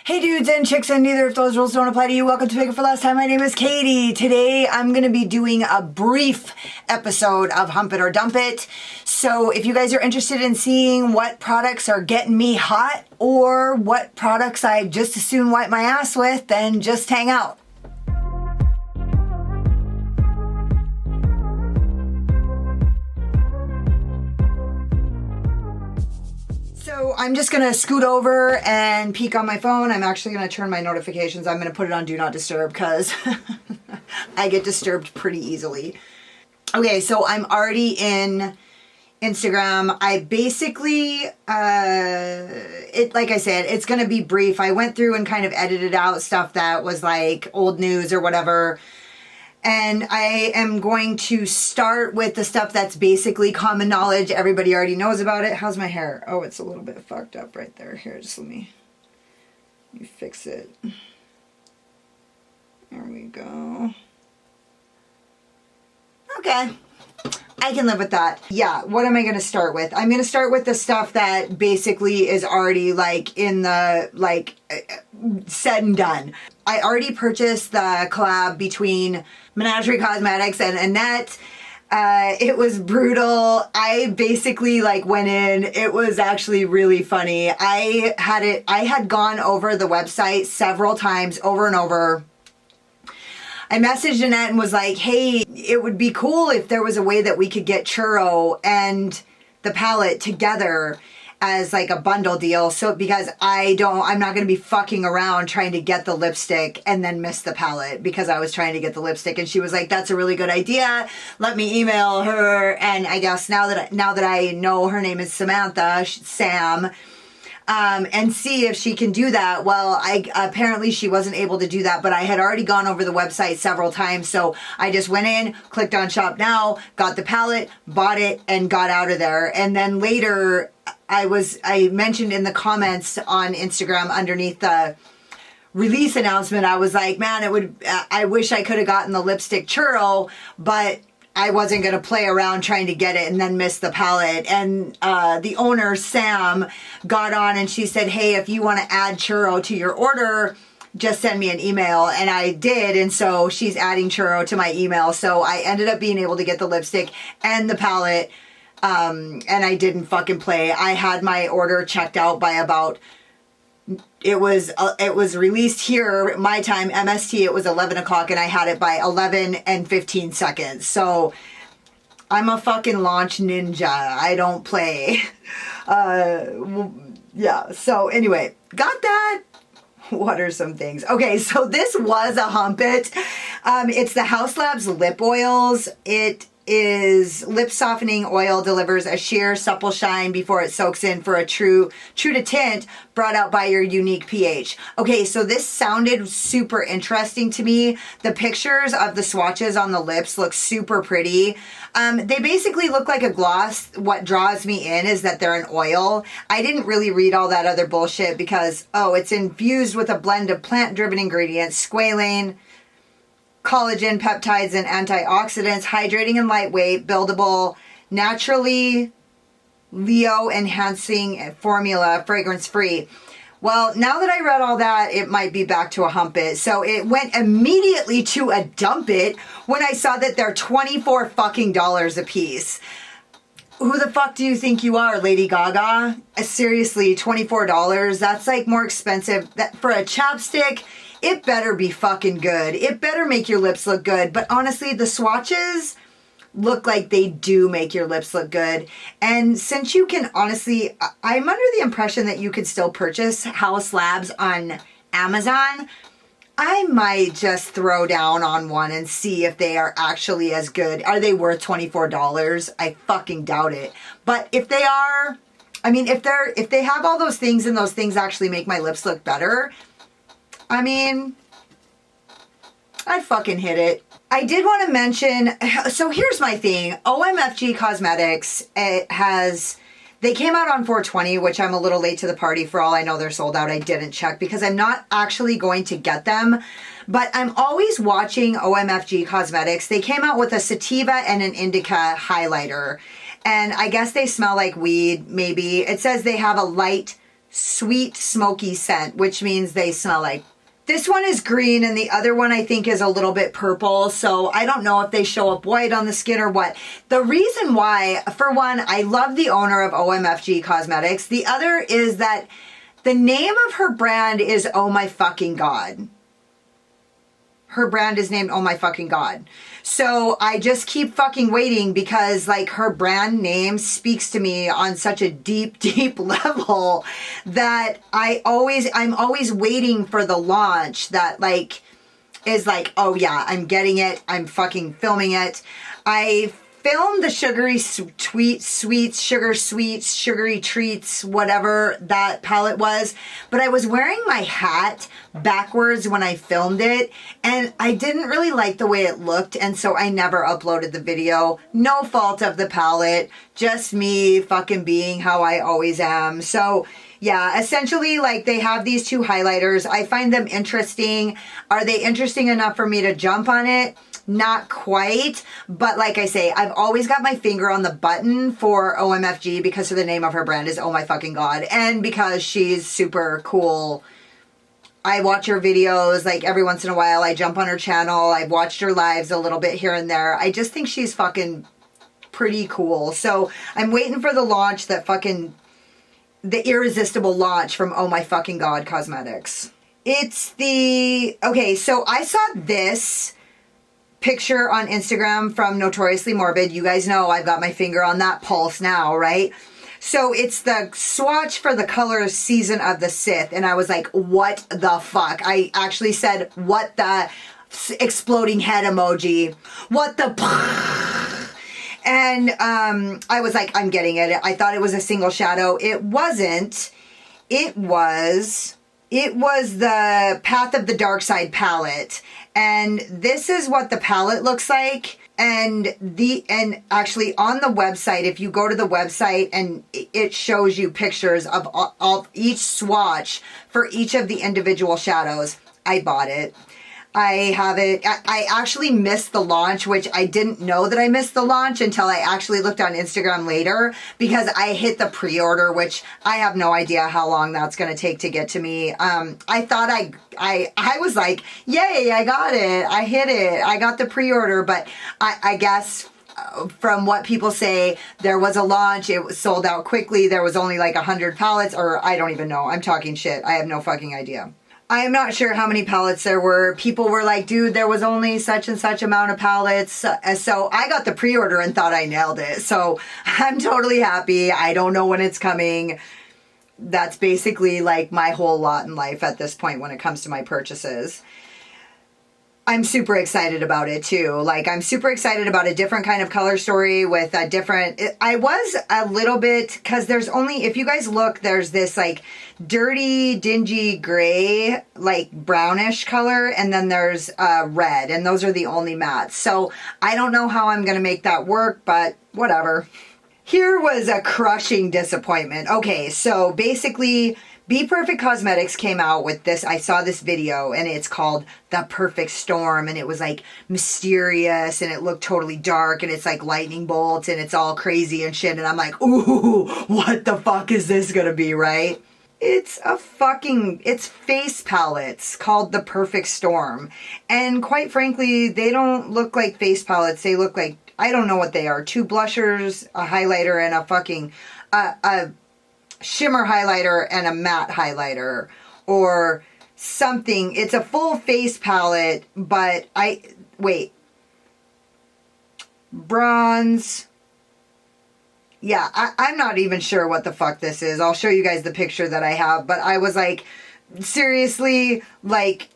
Hey dudes and chicks, and neither of those rules don't apply to you. Welcome to Pick It for Last Time. My name is Katie. Today I'm going to be doing a brief episode of Hump It or Dump It. So if you guys are interested in seeing what products are getting me hot or what products I just as soon wipe my ass with, then just hang out. So I'm just going to scoot over and peek on my phone. I'm actually going to turn my notifications. I'm going to put it on Do Not Disturb because I get disturbed pretty easily. Okay, so I'm already in Instagram. I basically, like I said, it's going to be brief. I went through and kind of edited out stuff that was like old news or whatever. And I am going to start with the stuff that's basically common knowledge. Everybody already knows about it. How's my hair? Oh, it's a little bit fucked up right there. Here, just let me fix it. There we go. Okay. I can live with that. Yeah, what am I going to start with? I'm going to start with the stuff that basically is already like in the, like, said and done. I already purchased the collab between Menagerie Cosmetics and Annette. It was brutal. I basically like went in. It was actually really funny. I had gone over the website several times over and over. I messaged Annette and was like, hey, it would be cool if there was a way that we could get churro and the palette together as like a bundle deal. So because I'm not going to be fucking around trying to get the lipstick and then miss the palette because I was trying to get the lipstick. And she was like, that's a really good idea. Let me email her. And I guess now that I know her name is Sam, and see if she can do that. Well, apparently she wasn't able to do that, but I had already gone over the website several times, so I just went in, clicked on Shop Now, got the palette, bought it, and got out of there. And then later, I mentioned in the comments on Instagram underneath the release announcement, I was like, man, I wish I could have gotten the lipstick churro, but I wasn't going to play around trying to get it and then miss the palette. And the owner, Sam, got on and she said, hey, if you want to add churro to your order, just send me an email. And I did. And so she's adding churro to my email. So I ended up being able to get the lipstick and the palette. And I didn't fucking play. I had my order checked out by about... It was released here, my time, MST, it was 11 o'clock, and I had it by 11 and 15 seconds. So, I'm a fucking launch ninja. I don't play. Yeah, so anyway, got that. What are some things? Okay, so this was a Hump It. It's the Haus Labs lip oils. It is lip softening oil, delivers a sheer supple shine before it soaks in for a true to tint brought out by your unique pH. Okay, so this sounded super interesting to me. The pictures of the swatches on the lips look super pretty. They basically look like a gloss. What draws me in is that they're an oil. I didn't really read all that other bullshit because, it's infused with a blend of plant-driven ingredients, squalane, collagen, peptides, and antioxidants, hydrating and lightweight, buildable, naturally Leo-enhancing formula, fragrance-free. Well, now that I read all that, it might be back to a Hump It. So it went immediately to a Dump It when I saw that they're $24 fucking a piece. Who the fuck do you think you are, Lady Gaga? Seriously, $24? That's like more expensive. For a chapstick, it better be fucking good. It better make your lips look good. But honestly, the swatches look like they do make your lips look good. And since you can honestly, I'm under the impression that you could still purchase Haus Labs on Amazon. I might just throw down on one and see if they are actually as good. Are they worth $24? I fucking doubt it. But if they are, I mean, if they have all those things and those things actually make my lips look better, I mean, I'd fucking hit it. I did want to mention, so here's my thing. OMFG Cosmetics, they came out on 4/20, which I'm a little late to the party. For all I know, they're sold out. I didn't check because I'm not actually going to get them. But I'm always watching OMFG Cosmetics. They came out with a sativa and an indica highlighter. And I guess they smell like weed, maybe. It says they have a light sweet smoky scent, which means they smell like. This one is green and the other one I think is a little bit purple. So I don't know if they show up white on the skin or what. The reason why, for one, I love the owner of OMFG Cosmetics. The other is that the name of her brand is Oh My Fucking God. Her brand is named Oh My Fucking God. So I just keep fucking waiting because like her brand name speaks to me on such a deep, deep level that I'm always waiting for the launch that like is like, oh yeah, I'm getting it. I'm fucking filming it. I filmed the sugary sweets, sugar sweets, sugary treats, whatever that palette was, but I was wearing my hat backwards when I filmed it and I didn't really like the way it looked, and so I never uploaded the video. No fault of the palette, just me fucking being how I always am. So yeah, essentially like they have these two highlighters. I find them interesting. Are they interesting enough for me to jump on it? Not quite, but like I say, I've always got my finger on the button for OMFG because of the name of her brand is Oh My Fucking God, and because she's super cool. I watch her videos like every once in a while. I jump on her channel. I've watched her lives a little bit here and there. I just think she's fucking pretty cool. So I'm waiting for the launch, the irresistible launch from Oh My Fucking God Cosmetics. Okay, so I saw this picture on Instagram from Notoriously Morbid. You guys know I've got my finger on that pulse now, right? So it's the swatch for the color Season of the Sith. And I was like, what the fuck? I actually said, what the exploding head emoji. What the and I was like, I'm getting it. I thought it was a single shadow. It wasn't. It was the Path of the Dark Side palette. And this is what the palette looks like. And actually on the website, if you go to the website and it shows you pictures of each swatch for each of the individual shadows. I bought it. I have it. I actually missed the launch, which I didn't know that I missed the launch until I actually looked on Instagram later because I hit the pre-order, which I have no idea how long that's going to take to get to me. I thought I was like, yay, I got it. I hit it. I got the pre-order, but I guess from what people say, there was a launch. It was sold out quickly. There was only like 100 palettes, or I don't even know. I'm talking shit. I have no fucking idea. I'm not sure how many palettes there were. People were like, dude, there was only such and such amount of palettes. So I got the pre-order and thought I nailed it. So I'm totally happy. I don't know when it's coming. That's basically like my whole lot in life at this point when it comes to my purchases. I'm super excited about it too. Like, I'm super excited about a different kind of color story with a different, I was a little bit, cause there's only, if you guys look, there's this like dirty, dingy gray, like brownish color. And then there's red, and those are the only mattes. So I don't know how I'm going to make that work, but whatever. Here was a crushing disappointment. Okay. So basically, Be Perfect Cosmetics came out with this. I saw this video and it's called The Perfect Storm, and it was like mysterious and it looked totally dark and it's like lightning bolts and it's all crazy and shit. And I'm like, ooh, what the fuck is this gonna be, right? It's face palettes called The Perfect Storm. And quite frankly, they don't look like face palettes. They look like, I don't know what they are. 2 blushers, a highlighter, and a fucking, a shimmer highlighter and a matte highlighter or something. It's a full face palette, but bronze. Yeah, I'm not even sure what the fuck this is. I'll show you guys the picture that I have, but I was like, seriously, like,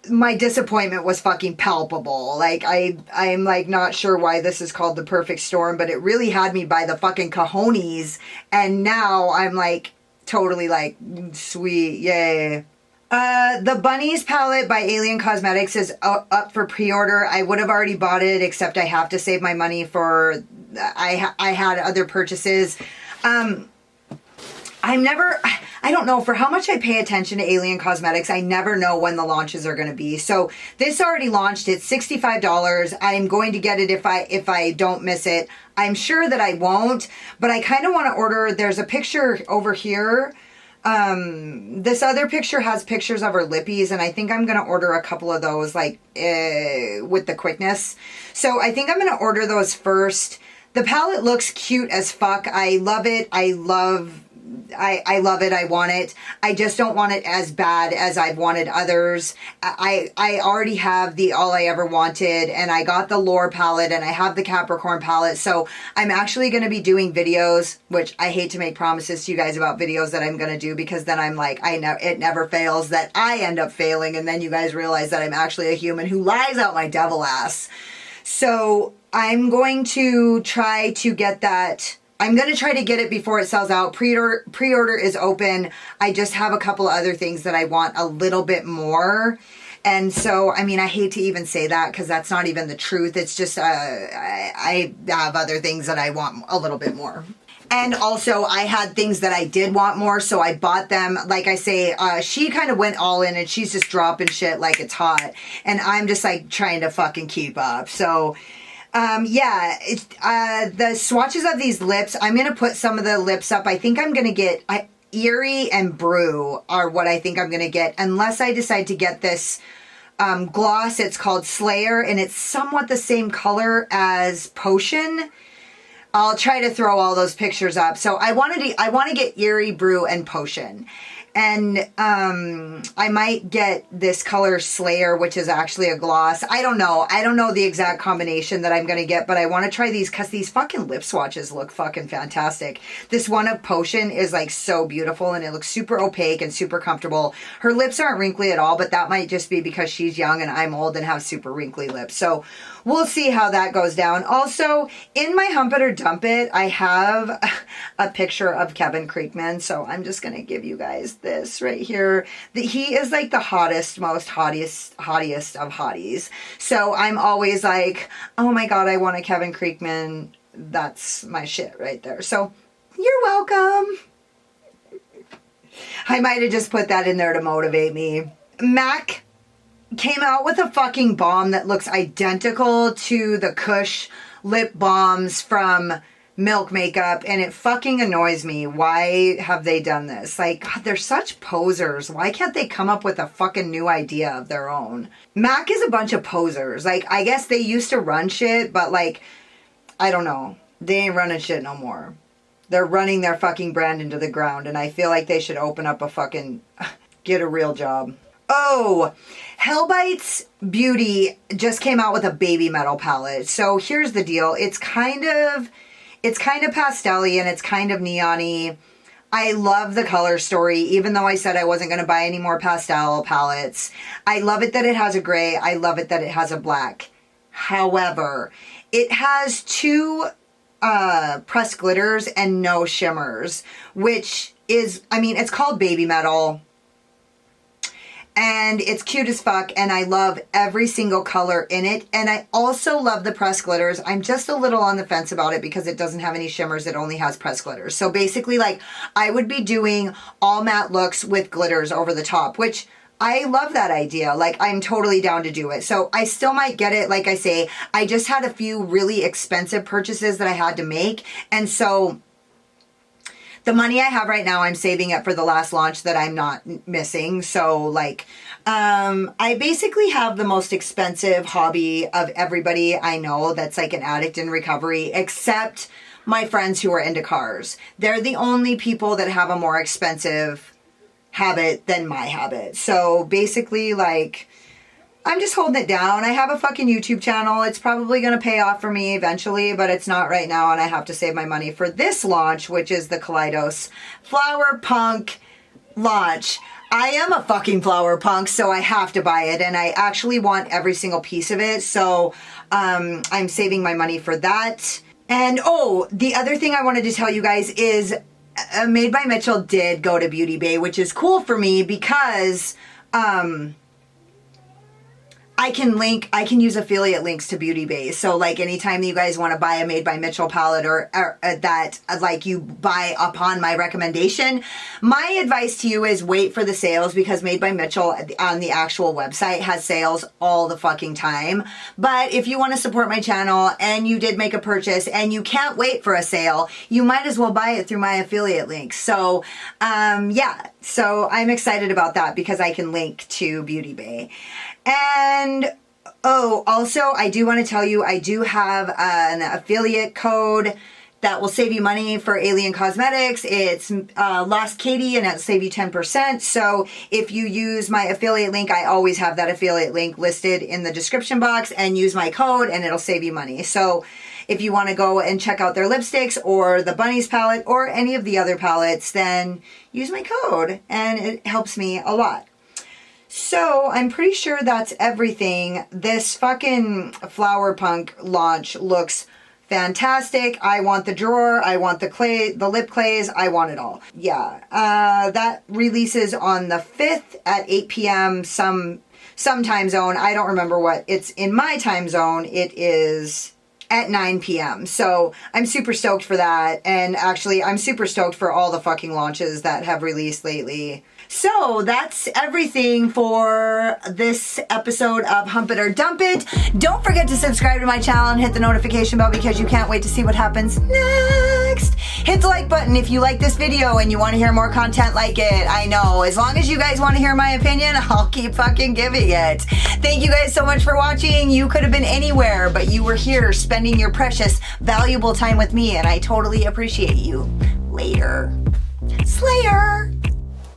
my disappointment was fucking palpable. Like, I'm like not sure why this is called The Perfect Storm, but it really had me by the fucking cojones. And now I'm like totally like, sweet, yay. The Bunnies palette by Alien Cosmetics is up for pre-order. I would have already bought it, except I have to save my money for, I had other purchases. I don't know, for how much I pay attention to Alien Cosmetics, I never know when the launches are going to be. So this already launched. It's $65. I'm going to get it if I don't miss it. I'm sure that I won't, but I kind of want to order. There's a picture over here This other picture has pictures of her lippies, and I think I'm going to order a couple of those, like, with the quickness. So I think I'm going to order those first. The palette looks cute as fuck. I love it. I love it. I want it. I just don't want it as bad as I've wanted others. I already have the All I Ever Wanted, and I got the Leorah palette, and I have the Capricorn palette. So I'm actually going to be doing videos, which I hate to make promises to you guys about videos that I'm going to do, because then I'm like, it never fails that I end up failing. And then you guys realize that I'm actually a human who lies out my devil ass. So I'm going to try to get that. I'm going to try to get it before it sells out. Pre-order is open. I just have a couple of other things that I want a little bit more. And so, I mean, I hate to even say that because that's not even the truth. It's just, I have other things that I want a little bit more. And also, I had things that I did want more, so I bought them. Like I say, she kind of went all in, and she's just dropping shit like it's hot. And I'm just, like, trying to fucking keep up. So, yeah, it's, the swatches of these lips, I'm going to put some of the lips up. I think I'm going to get, Eerie and Brew are what I think I'm going to get, unless I decide to get this gloss. It's called Slayer, and it's somewhat the same color as Potion. I'll try to throw all those pictures up. So I want to get Eerie, Brew, and Potion. And I might get this color Slayer, which is actually a gloss. I don't know. I don't know the exact combination that I'm going to get, but I want to try these because these fucking lip swatches look fucking fantastic. This one of Potion is like so beautiful, and it looks super opaque and super comfortable. Her lips aren't wrinkly at all, but that might just be because she's young and I'm old and have super wrinkly lips. So we'll see how that goes down. Also, in my Hump It or Dump It, I have a picture of Kevin Creekman. So I'm just going to give you guys this right here. He is like the hottest, most hottiest of hotties. So I'm always like, oh my God, I want a Kevin Creekman. That's my shit right there. So you're welcome. I might have just put that in there to motivate me. MAC came out with a fucking balm that looks identical to the Kush lip balms from Milk Makeup, and it fucking annoys me. Why have they done this? Like, God, they're such posers. Why can't they come up with a fucking new idea of their own? MAC is a bunch of posers. Like, I guess they used to run shit, but like, I don't know. They ain't running shit no more. They're running their fucking brand into the ground, and I feel like they should open up a fucking, get a real job. Oh, Hellbites Beauty just came out with a baby metal palette. So here's the deal. It's kind of pastel-y and it's kind of neon-y. I love the color story, even though I said I wasn't going to buy any more pastel palettes. I love it that it has a gray. I love it that it has a black. However, it has two pressed glitters and no shimmers, which is, I mean, it's called baby metal. And it's cute as fuck, and I love every single color in it. And I also love the pressed glitters. I'm just a little on the fence about it because it doesn't have any shimmers. It only has pressed glitters. So basically, like, I would be doing all matte looks with glitters over the top, which I love that idea. Like, I'm totally down to do it. So I still might get it. Like I say, I just had a few really expensive purchases that I had to make. And so the money I have right now, I'm saving it for the last launch that I'm not missing. So, like, I basically have the most expensive hobby of everybody I know that's like an addict in recovery, except my friends who are into cars. They're the only people that have a more expensive habit than my habit. So, basically, like, I'm just holding it down. I have a fucking YouTube channel. It's probably going to pay off for me eventually, but it's not right now, and I have to save my money for this launch, which is the Kaleidos Flower Punk launch. I am a fucking flower punk, so I have to buy it, and I actually want every single piece of it, so I'm saving my money for that. And, oh, the other thing I wanted to tell you guys is Made by Mitchell did go to Beauty Bay, which is cool for me because I can use affiliate links to Beauty Bay. So, like, anytime you guys want to buy a Made by Mitchell palette or that, like, you buy upon my recommendation, my advice to you is wait for the sales, because Made by Mitchell on the actual website has sales all the fucking time. But if you want to support my channel and you did make a purchase and you can't wait for a sale, you might as well buy it through my affiliate links. So, yeah. So I'm excited about that because I can link to Beauty Bay. And oh, also I do want to tell you, I do have an affiliate code that will save you money for Alien Cosmetics. It's LOSSEDKATIE, and it'll save you 10%. So if you use my affiliate link, I always have that affiliate link listed in the description box, and use my code and it'll save you money. So if you want to go and check out their lipsticks or the Bunnies palette or any of the other palettes, then use my code and it helps me a lot. So I'm pretty sure that's everything. This fucking Flower Punk launch looks fantastic. I want the drawer, I want the clay, the lip clays, I want it all. Yeah, that releases on the 5th at 8 p.m. some time zone. I don't remember what. It's in my time zone. It is at 9 p.m. So I'm super stoked for that. And actually, I'm super stoked for all the fucking launches that have released lately. So that's everything for this episode of Hump It or Dump It. Don't forget to subscribe to my channel and hit the notification bell because you can't wait to see what happens next. Hit the like button if you like this video and you want to hear more content like it. I know, as long as you guys want to hear my opinion, I'll keep fucking giving it. Thank you guys so much for watching. You could have been anywhere, but you were here spending your precious, valuable time with me, and I totally appreciate you. Later. Slayer.